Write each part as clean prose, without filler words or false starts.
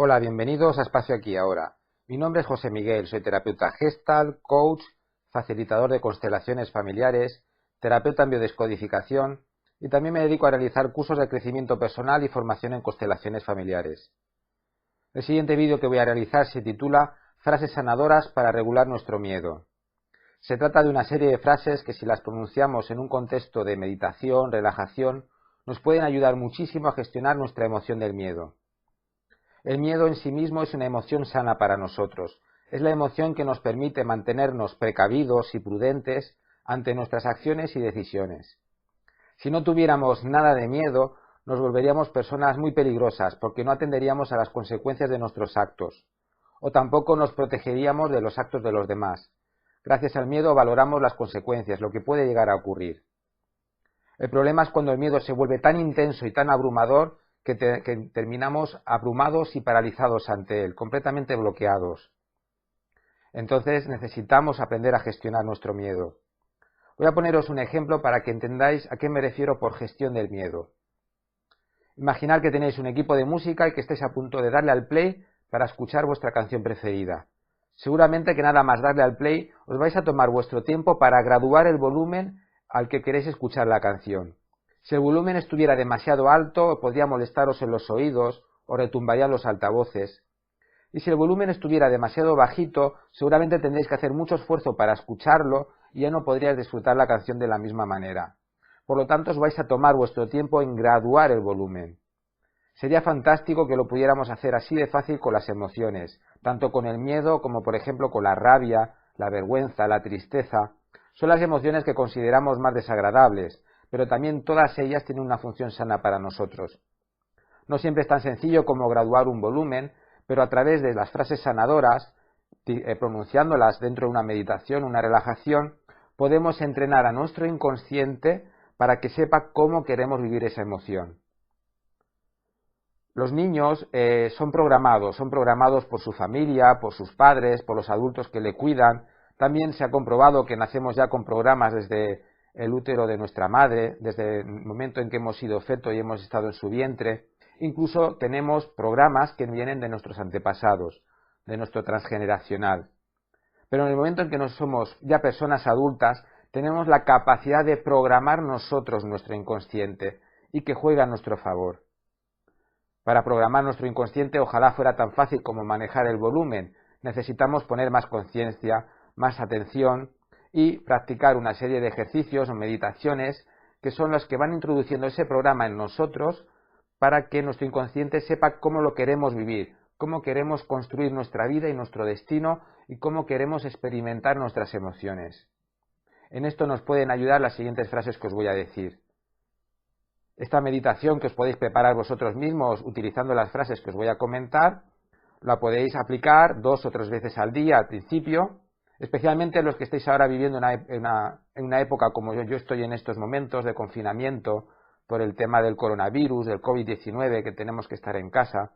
Hola, bienvenidos a Espacio Aquí y Ahora. Mi nombre es José Miguel, soy terapeuta Gestalt, coach, facilitador de constelaciones familiares, terapeuta en biodescodificación y también me dedico a realizar cursos de crecimiento personal y formación en constelaciones familiares. El siguiente vídeo que voy a realizar se titula Frases sanadoras para regular nuestro miedo. Se trata de una serie de frases que, si las pronunciamos en un contexto de meditación, relajación, nos pueden ayudar muchísimo a gestionar nuestra emoción del miedo. El miedo en sí mismo es una emoción sana para nosotros. Es la emoción que nos permite mantenernos precavidos y prudentes ante nuestras acciones y decisiones. Si no tuviéramos nada de miedo, nos volveríamos personas muy peligrosas porque no atenderíamos a las consecuencias de nuestros actos, o tampoco nos protegeríamos de los actos de los demás. Gracias al miedo valoramos las consecuencias, lo que puede llegar a ocurrir. El problema es cuando el miedo se vuelve tan intenso y tan abrumador que terminamos abrumados y paralizados ante él, completamente bloqueados. Entonces necesitamos aprender a gestionar nuestro miedo. Voy a poneros un ejemplo para que entendáis a qué me refiero por gestión del miedo. Imaginad que tenéis un equipo de música y que estáis a punto de darle al play para escuchar vuestra canción preferida. Seguramente que nada más darle al play os vais a tomar vuestro tiempo para graduar el volumen al que queréis escuchar la canción. Si el volumen estuviera demasiado alto, podría molestaros en los oídos o retumbarían los altavoces. Y si el volumen estuviera demasiado bajito, seguramente tendréis que hacer mucho esfuerzo para escucharlo y ya no podríais disfrutar la canción de la misma manera. Por lo tanto, os vais a tomar vuestro tiempo en graduar el volumen. Sería fantástico que lo pudiéramos hacer así de fácil con las emociones, tanto con el miedo como por ejemplo con la rabia, la vergüenza, la tristeza. Son las emociones que consideramos más desagradables, pero también todas ellas tienen una función sana para nosotros. No siempre es tan sencillo como graduar un volumen, pero a través de las frases sanadoras, pronunciándolas dentro de una meditación, una relajación, podemos entrenar a nuestro inconsciente para que sepa cómo queremos vivir esa emoción. Los niños son programados por su familia, por sus padres, por los adultos que le cuidan. También se ha comprobado que nacemos ya con programas desde el útero de nuestra madre, desde el momento en que hemos sido feto y hemos estado en su vientre. Incluso tenemos programas que vienen de nuestros antepasados, de nuestro transgeneracional. Pero en el momento en que no somos ya personas adultas, tenemos la capacidad de programar nosotros nuestro inconsciente y que juegue a nuestro favor. Para programar nuestro inconsciente, ojalá fuera tan fácil como manejar el volumen. Necesitamos poner más conciencia, más atención y practicar una serie de ejercicios o meditaciones que son los que van introduciendo ese programa en nosotros para que nuestro inconsciente sepa cómo lo queremos vivir, cómo queremos construir nuestra vida y nuestro destino y cómo queremos experimentar nuestras emociones. En esto nos pueden ayudar las siguientes frases que os voy a decir. Esta meditación que os podéis preparar vosotros mismos utilizando las frases que os voy a comentar, la podéis aplicar 2 o 3 veces al día al principio, especialmente los que estéis ahora viviendo en una época como yo estoy en estos momentos de confinamiento por el tema del coronavirus, del COVID-19, que tenemos que estar en casa.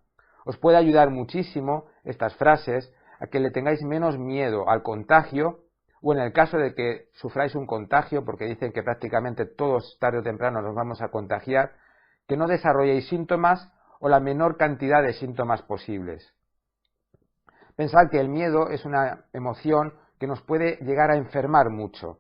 Os puede ayudar muchísimo estas frases a que le tengáis menos miedo al contagio, o en el caso de que sufráis un contagio, porque dicen que prácticamente todos tarde o temprano nos vamos a contagiar, que no desarrolléis síntomas o la menor cantidad de síntomas posibles. Pensad que el miedo es una emoción que nos puede llegar a enfermar mucho.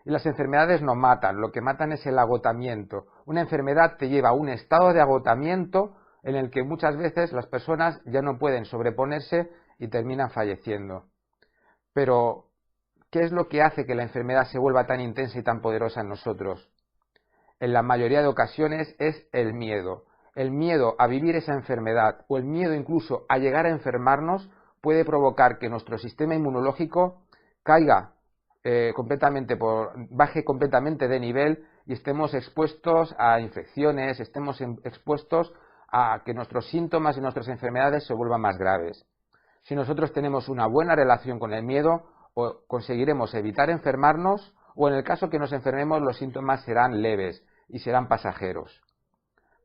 Y las enfermedades no matan, lo que matan es el agotamiento. Una enfermedad te lleva a un estado de agotamiento en el que muchas veces las personas ya no pueden sobreponerse y terminan falleciendo. Pero ¿qué es lo que hace que la enfermedad se vuelva tan intensa y tan poderosa en nosotros? En la mayoría de ocasiones es el miedo. El miedo a vivir esa enfermedad o el miedo incluso a llegar a enfermarnos puede provocar que nuestro sistema inmunológico caiga baje completamente de nivel y estemos expuestos a infecciones, estemos expuestos a que nuestros síntomas y nuestras enfermedades se vuelvan más graves. Si nosotros tenemos una buena relación con el miedo, o conseguiremos evitar enfermarnos, o en el caso que nos enfermemos los síntomas serán leves y serán pasajeros.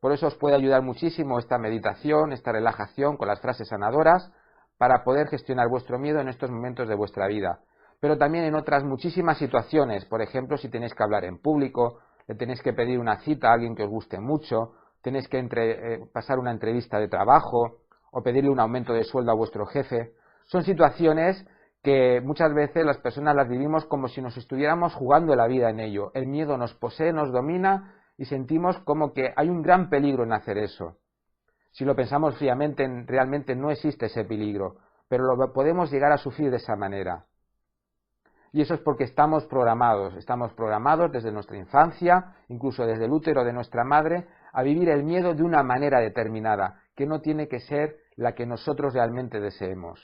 Por eso os puede ayudar muchísimo esta meditación, esta relajación con las frases sanadoras para poder gestionar vuestro miedo en estos momentos de vuestra vida. Pero también en otras muchísimas situaciones, por ejemplo, si tenéis que hablar en público, le tenéis que pedir una cita a alguien que os guste mucho, tenéis que pasar una entrevista de trabajo o pedirle un aumento de sueldo a vuestro jefe. Son situaciones que muchas veces las personas las vivimos como si nos estuviéramos jugando la vida en ello. El miedo nos posee, nos domina y sentimos como que hay un gran peligro en hacer eso. Si lo pensamos fríamente, realmente no existe ese peligro, pero lo podemos llegar a sufrir de esa manera. Y eso es porque estamos programados desde nuestra infancia, incluso desde el útero de nuestra madre, a vivir el miedo de una manera determinada, que no tiene que ser la que nosotros realmente deseemos.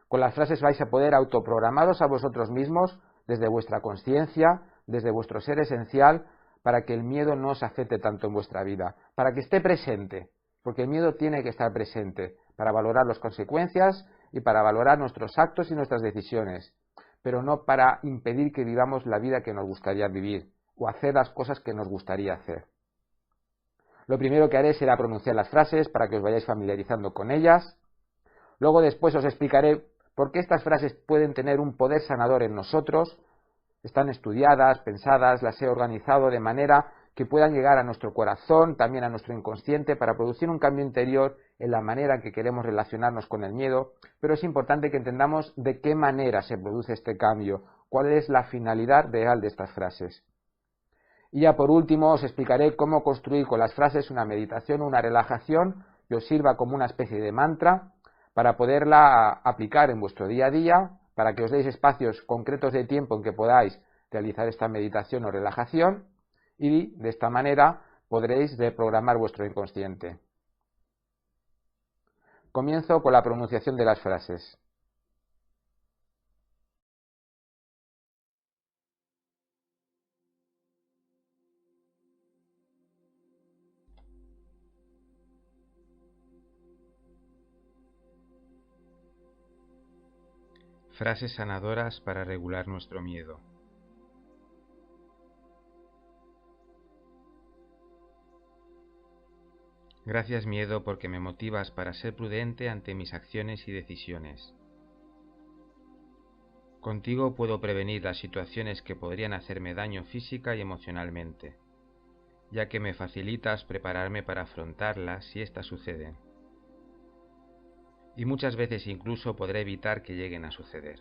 Con las frases vais a poder autoprogramaros a vosotros mismos desde vuestra conciencia, desde vuestro ser esencial, para que el miedo no os afecte tanto en vuestra vida, para que esté presente, porque el miedo tiene que estar presente para valorar las consecuencias y para valorar nuestros actos y nuestras decisiones, pero no para impedir que vivamos la vida que nos gustaría vivir o hacer las cosas que nos gustaría hacer. Lo primero que haré será pronunciar las frases para que os vayáis familiarizando con ellas. Luego después os explicaré por qué estas frases pueden tener un poder sanador en nosotros. Están estudiadas, pensadas, las he organizado de manera que puedan llegar a nuestro corazón, también a nuestro inconsciente, para producir un cambio interior en la manera en que queremos relacionarnos con el miedo, pero es importante que entendamos de qué manera se produce este cambio, cuál es la finalidad real de estas frases. Y ya por último os explicaré cómo construir con las frases una meditación o una relajación que os sirva como una especie de mantra para poderla aplicar en vuestro día a día, para que os deis espacios concretos de tiempo en que podáis realizar esta meditación o relajación y de esta manera podréis reprogramar vuestro inconsciente. Comienzo con la pronunciación de las frases. Frases sanadoras para regular nuestro miedo. Gracias, miedo, porque me motivas para ser prudente ante mis acciones y decisiones. Contigo puedo prevenir las situaciones que podrían hacerme daño física y emocionalmente, ya que me facilitas prepararme para afrontarlas si éstas suceden. Y muchas veces incluso podré evitar que lleguen a suceder.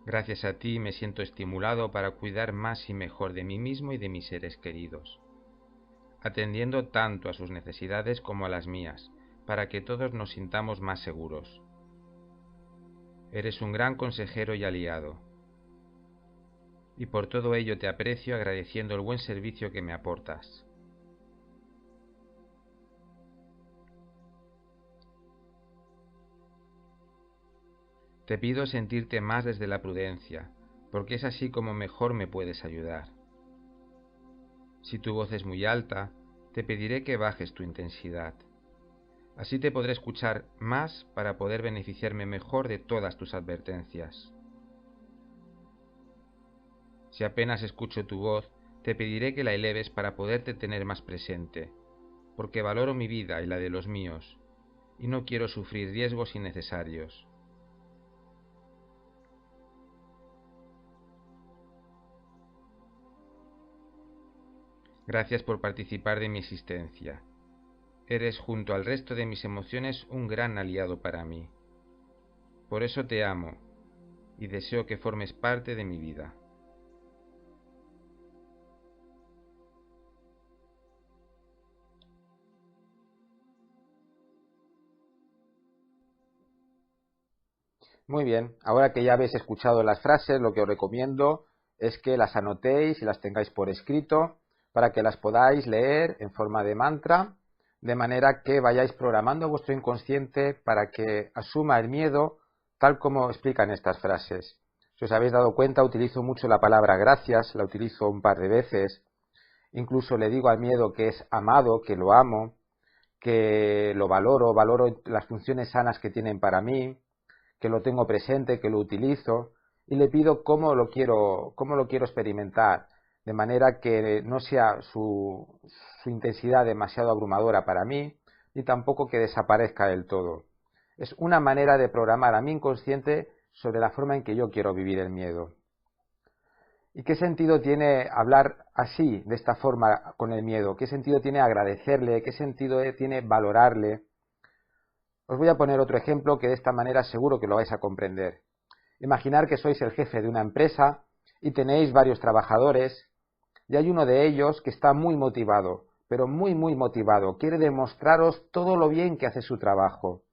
Gracias a ti me siento estimulado para cuidar más y mejor de mí mismo y de mis seres queridos, atendiendo tanto a sus necesidades como a las mías, para que todos nos sintamos más seguros. Eres un gran consejero y aliado, y por todo ello te aprecio agradeciendo el buen servicio que me aportas. Te pido sentirte más desde la prudencia, porque es así como mejor me puedes ayudar. Si tu voz es muy alta, te pediré que bajes tu intensidad. Así te podré escuchar más para poder beneficiarme mejor de todas tus advertencias. Si apenas escucho tu voz, te pediré que la eleves para poderte tener más presente, porque valoro mi vida y la de los míos, y no quiero sufrir riesgos innecesarios. Gracias por participar de mi existencia. Eres, junto al resto de mis emociones, un gran aliado para mí. Por eso te amo, y deseo que formes parte de mi vida. Muy bien, ahora que ya habéis escuchado las frases, lo que os recomiendo es que las anotéis y las tengáis por escrito para que las podáis leer en forma de mantra, de manera que vayáis programando vuestro inconsciente para que asuma el miedo tal como explican estas frases. Si os habéis dado cuenta, utilizo mucho la palabra gracias, la utilizo un par de veces, incluso le digo al miedo que es amado, que lo amo, que lo valoro, valoro las funciones sanas que tienen para mí, que lo tengo presente, que lo utilizo, y le pido cómo lo quiero experimentar, de manera que no sea su intensidad demasiado abrumadora para mí, ni tampoco que desaparezca del todo. Es una manera de programar a mi inconsciente sobre la forma en que yo quiero vivir el miedo. ¿Y qué sentido tiene hablar así, de esta forma, con el miedo? ¿Qué sentido tiene agradecerle? ¿Qué sentido tiene valorarle? Os voy a poner otro ejemplo que de esta manera seguro que lo vais a comprender. Imaginar que sois el jefe de una empresa y tenéis varios trabajadores y hay uno de ellos que está muy motivado, pero muy motivado, quiere demostraros todo lo bien que hace su trabajo.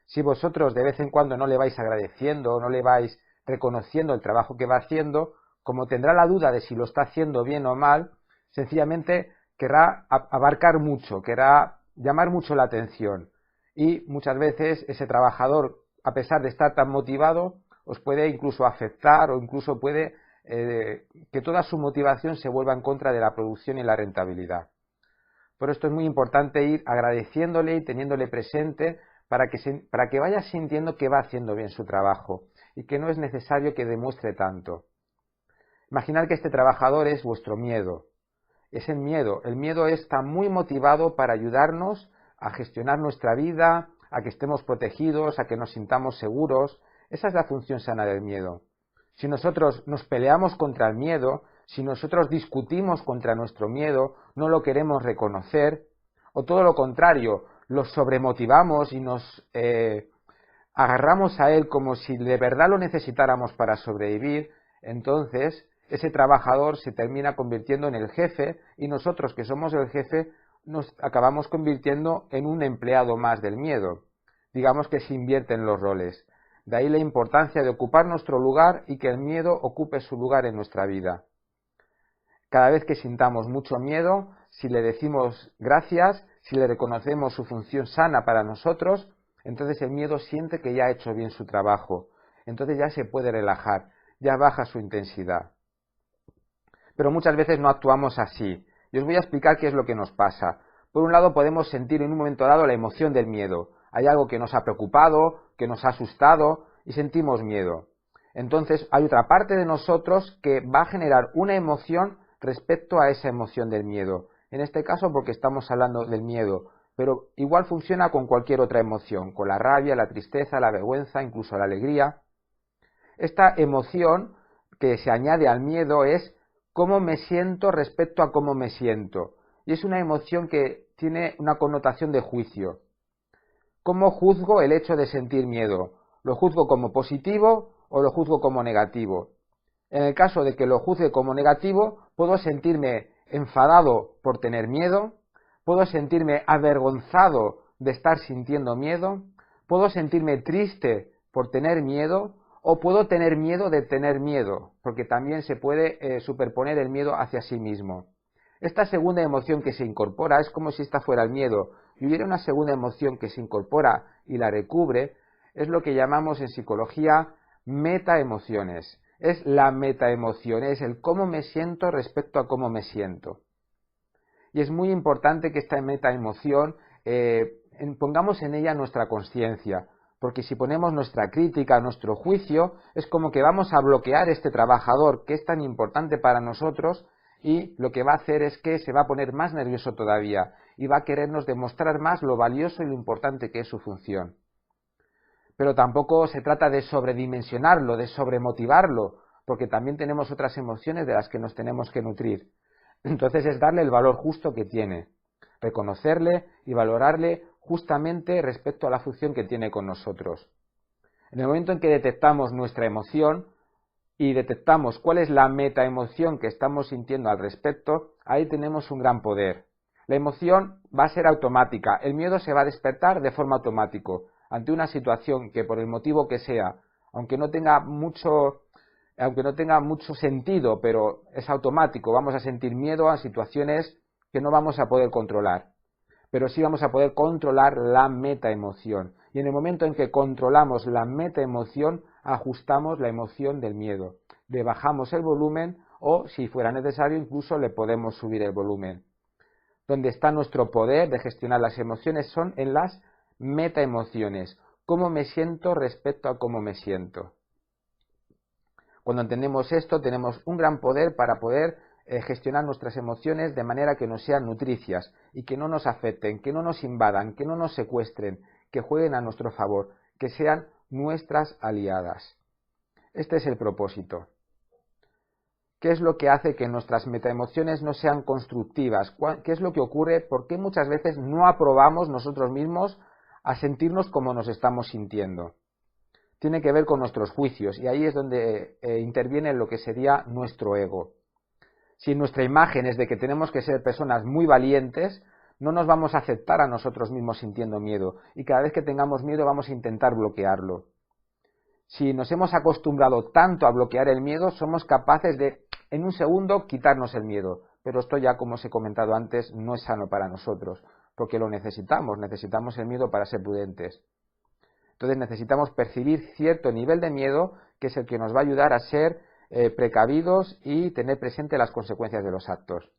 Si vosotros de vez en cuando no le vais agradeciendo, no le vais reconociendo el trabajo que va haciendo, como tendrá la duda de si lo está haciendo bien o mal, sencillamente querrá abarcar mucho, querrá llamar mucho la atención. Y muchas veces ese trabajador, a pesar de estar tan motivado, os puede incluso afectar o incluso puede que toda su motivación se vuelva en contra de la producción y la rentabilidad. Por esto es muy importante ir agradeciéndole y teniéndole presente para que vaya sintiendo que va haciendo bien su trabajo y que no es necesario que demuestre tanto. Imaginad que este trabajador es vuestro miedo. Es el miedo está muy motivado para ayudarnos a gestionar nuestra vida, a que estemos protegidos, a que nos sintamos seguros. Esa es la función sana del miedo. Si nosotros nos peleamos contra el miedo, si nosotros discutimos contra nuestro miedo, no lo queremos reconocer, o todo lo contrario, lo sobremotivamos y nos agarramos a él como si de verdad lo necesitáramos para sobrevivir, entonces ese trabajador se termina convirtiendo en el jefe y nosotros que somos el jefe nos acabamos convirtiendo en un empleado más del miedo. Digamos que se invierten los roles. De ahí la importancia de ocupar nuestro lugar y que el miedo ocupe su lugar en nuestra vida. Cada vez que sintamos mucho miedo, si le decimos gracias, si le reconocemos su función sana para nosotros, entonces el miedo siente que ya ha hecho bien su trabajo. Entonces ya se puede relajar, ya baja su intensidad. Pero muchas veces no actuamos así. Y os voy a explicar qué es lo que nos pasa. Por un lado podemos sentir en un momento dado la emoción del miedo. Hay algo que nos ha preocupado, que nos ha asustado y sentimos miedo. Entonces hay otra parte de nosotros que va a generar una emoción respecto a esa emoción del miedo. En este caso porque estamos hablando del miedo, pero igual funciona con cualquier otra emoción, con la rabia, la tristeza, la vergüenza, incluso la alegría. Esta emoción que se añade al miedo es cómo me siento respecto a cómo me siento. Y es una emoción que tiene una connotación de juicio. ¿Cómo juzgo el hecho de sentir miedo? ¿Lo juzgo como positivo o lo juzgo como negativo? En el caso de que lo juzgue como negativo, puedo sentirme enfadado por tener miedo, puedo sentirme avergonzado de estar sintiendo miedo, puedo sentirme triste por tener miedo o puedo tener miedo de tener miedo, porque también se puede superponer el miedo hacia sí mismo. Esta segunda emoción que se incorpora es como si esta fuera el miedo y hubiera una segunda emoción que se incorpora y la recubre, es lo que llamamos en psicología metaemociones. Es la metaemoción, es el cómo me siento respecto a cómo me siento. Y es muy importante que esta metaemoción pongamos en ella nuestra conciencia, porque si ponemos nuestra crítica, nuestro juicio, es como que vamos a bloquear este trabajador que es tan importante para nosotros y lo que va a hacer es que se va a poner más nervioso todavía y va a querernos demostrar más lo valioso y lo importante que es su función. Pero tampoco se trata de sobredimensionarlo, de sobremotivarlo, porque también tenemos otras emociones de las que nos tenemos que nutrir. Entonces es darle el valor justo que tiene, reconocerle y valorarle justamente respecto a la función que tiene con nosotros. En el momento en que detectamos nuestra emoción y detectamos cuál es la metaemoción que estamos sintiendo al respecto, ahí tenemos un gran poder. La emoción va a ser automática, el miedo se va a despertar de forma automática ante una situación que por el motivo que sea, aunque no tenga mucho sentido, pero es automático, vamos a sentir miedo a situaciones que no vamos a poder controlar, pero sí vamos a poder controlar la metaemoción. Y en el momento en que controlamos la metaemoción, ajustamos la emoción del miedo, le bajamos el volumen o, si fuera necesario, incluso le podemos subir el volumen. Donde está nuestro poder de gestionar las emociones son en las metaemociones. ¿Cómo me siento respecto a cómo me siento? Cuando entendemos esto, tenemos un gran poder para poder gestionar nuestras emociones de manera que nos sean nutricias y que no nos afecten, que no nos invadan, que no nos secuestren, que jueguen a nuestro favor, que sean nuestras aliadas. Este es el propósito. ¿Qué es lo que hace que nuestras metaemociones no sean constructivas? ¿Qué es lo que ocurre? ¿Por qué muchas veces no aprobamos nosotros mismos a sentirnos como nos estamos sintiendo? Tiene que ver con nuestros juicios y ahí es donde interviene lo que sería nuestro ego. Si nuestra imagen es de que tenemos que ser personas muy valientes, no nos vamos a aceptar a nosotros mismos sintiendo miedo y cada vez que tengamos miedo vamos a intentar bloquearlo. Si nos hemos acostumbrado tanto a bloquear el miedo, somos capaces de, en un segundo, quitarnos el miedo. Pero esto ya, como os he comentado antes, no es sano para nosotros, porque lo necesitamos el miedo para ser prudentes. Entonces necesitamos percibir cierto nivel de miedo, que es el que nos va a ayudar a ser precavidos y tener presente las consecuencias de los actos.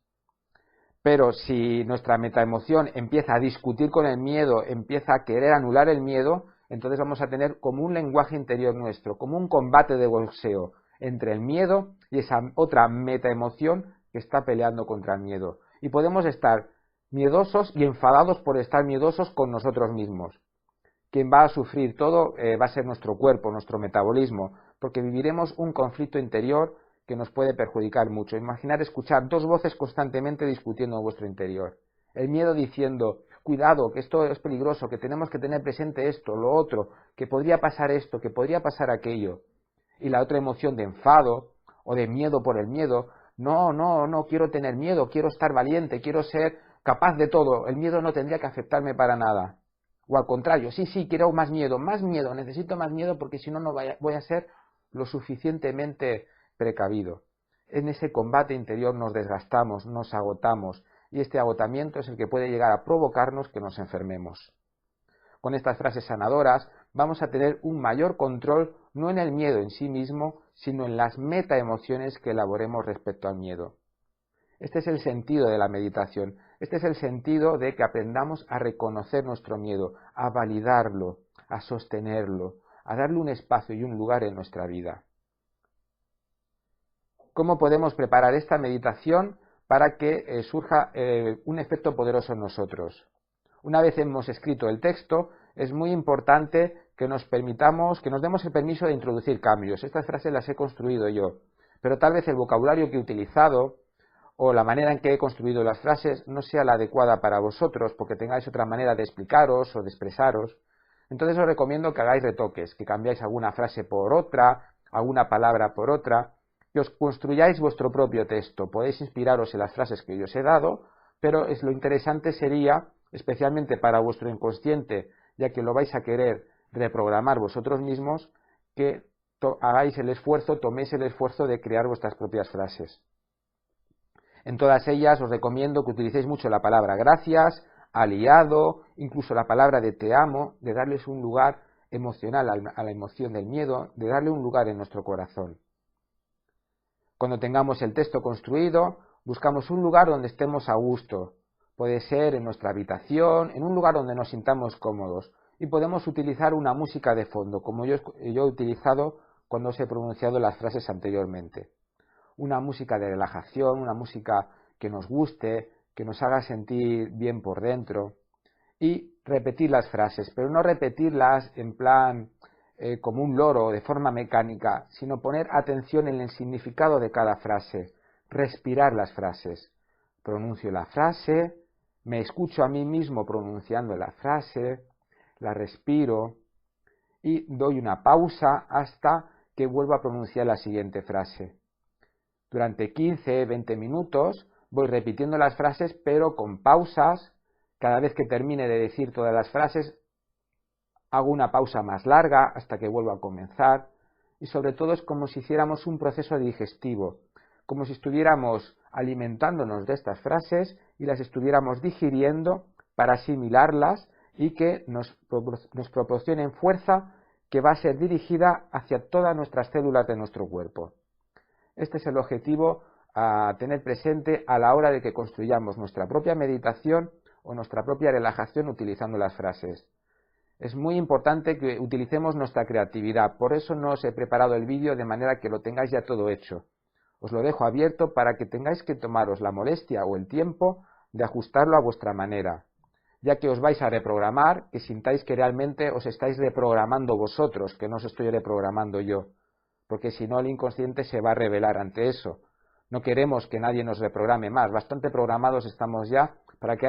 Pero si nuestra metaemoción empieza a discutir con el miedo, empieza a querer anular el miedo, entonces vamos a tener como un lenguaje interior nuestro, como un combate de boxeo entre el miedo y esa otra metaemoción que está peleando contra el miedo. Y podemos estar miedosos y enfadados por estar miedosos con nosotros mismos. Quien va a sufrir todo va a ser nuestro cuerpo, nuestro metabolismo, porque viviremos un conflicto interior que nos puede perjudicar mucho. Imaginar escuchar dos voces constantemente discutiendo en vuestro interior. El miedo diciendo, cuidado, que esto es peligroso, que tenemos que tener presente esto, lo otro, que podría pasar esto, que podría pasar aquello. Y la otra emoción de enfado o de miedo por el miedo, no quiero tener miedo, quiero estar valiente, quiero ser capaz de todo, el miedo no tendría que afectarme para nada. O al contrario, sí, quiero más miedo, necesito más miedo porque si no, no voy a ser lo suficientemente precavido. En ese combate interior nos desgastamos, nos agotamos, y este agotamiento es el que puede llegar a provocarnos que nos enfermemos. Con estas frases sanadoras vamos a tener un mayor control no en el miedo en sí mismo, sino en las metaemociones que elaboremos respecto al miedo. Este es el sentido de la meditación, este es el sentido de que aprendamos a reconocer nuestro miedo, a validarlo, a sostenerlo, a darle un espacio y un lugar en nuestra vida. ¿Cómo podemos preparar esta meditación para que surja un efecto poderoso en nosotros? Una vez hemos escrito el texto, es muy importante que nos demos el permiso de introducir cambios. Estas frases las he construido yo, pero tal vez el vocabulario que he utilizado o la manera en que he construido las frases no sea la adecuada para vosotros, porque tengáis otra manera de explicaros o de expresaros. Entonces os recomiendo que hagáis retoques, que cambiáis alguna frase por otra, alguna palabra por otra, que os construyáis vuestro propio texto. Podéis inspiraros en las frases que yo os he dado, pero lo interesante sería, especialmente para vuestro inconsciente, ya que lo vais a querer reprogramar vosotros mismos, que toméis el esfuerzo de crear vuestras propias frases. En todas ellas os recomiendo que utilicéis mucho la palabra gracias, aliado, incluso la palabra de te amo, de darles un lugar emocional a la emoción del miedo, de darle un lugar en nuestro corazón. Cuando tengamos el texto construido, buscamos un lugar donde estemos a gusto. Puede ser en nuestra habitación, en un lugar donde nos sintamos cómodos. Y podemos utilizar una música de fondo, como yo he utilizado cuando os he pronunciado las frases anteriormente. Una música de relajación, una música que nos guste, que nos haga sentir bien por dentro. Y repetir las frases, pero no repetirlas en plan como un loro, de forma mecánica, sino poner atención en el significado de cada frase, respirar las frases. Pronuncio la frase, me escucho a mí mismo pronunciando la frase, la respiro y doy una pausa hasta que vuelva a pronunciar la siguiente frase. Durante 15-20 minutos voy repitiendo las frases, pero con pausas. Cada vez que termine de decir todas las frases, hago una pausa más larga hasta que vuelva a comenzar. Y sobre todo es como si hiciéramos un proceso digestivo, como si estuviéramos alimentándonos de estas frases y las estuviéramos digiriendo para asimilarlas y que nos proporcionen fuerza que va a ser dirigida hacia todas nuestras células de nuestro cuerpo. Este es el objetivo a tener presente a la hora de que construyamos nuestra propia meditación o nuestra propia relajación utilizando las frases. Es muy importante que utilicemos nuestra creatividad, por eso no os he preparado el vídeo de manera que lo tengáis ya todo hecho. Os lo dejo abierto para que tengáis que tomaros la molestia o el tiempo de ajustarlo a vuestra manera, ya que os vais a reprogramar, que sintáis que realmente os estáis reprogramando vosotros, que no os estoy reprogramando yo, porque si no el inconsciente se va a rebelar ante eso. No queremos que nadie nos reprograme más. Bastante programados estamos ya para que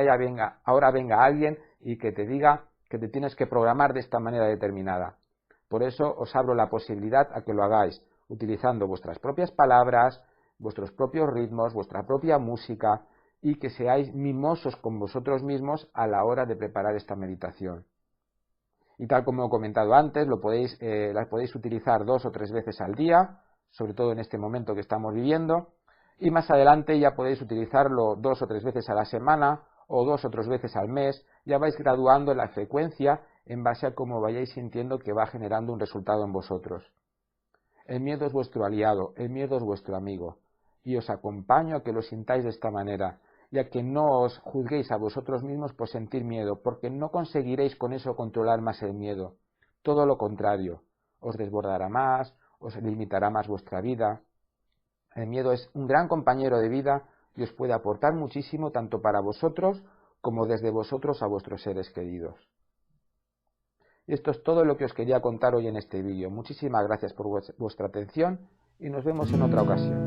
ahora venga alguien y que te diga que te tienes que programar de esta manera determinada. Por eso os abro la posibilidad a que lo hagáis, utilizando vuestras propias palabras, vuestros propios ritmos, vuestra propia música, y que seáis mimosos con vosotros mismos a la hora de preparar esta meditación. Y tal como he comentado antes, las podéis utilizar 2 o 3 veces al día, sobre todo en este momento que estamos viviendo, y más adelante ya podéis utilizarlo 2 o 3 veces a la semana o 2 o 3 veces al mes. Ya vais graduando la frecuencia en base a cómo vayáis sintiendo que va generando un resultado en vosotros. El miedo es vuestro aliado, el miedo es vuestro amigo, y os acompaño a que lo sintáis de esta manera, y a que no os juzguéis a vosotros mismos por sentir miedo, porque no conseguiréis con eso controlar más el miedo. Todo lo contrario, os desbordará más, os limitará más vuestra vida. El miedo es un gran compañero de vida y os puede aportar muchísimo tanto para vosotros como desde vosotros a vuestros seres queridos. Y esto es todo lo que os quería contar hoy en este vídeo. Muchísimas gracias por vuestra atención y nos vemos en otra ocasión.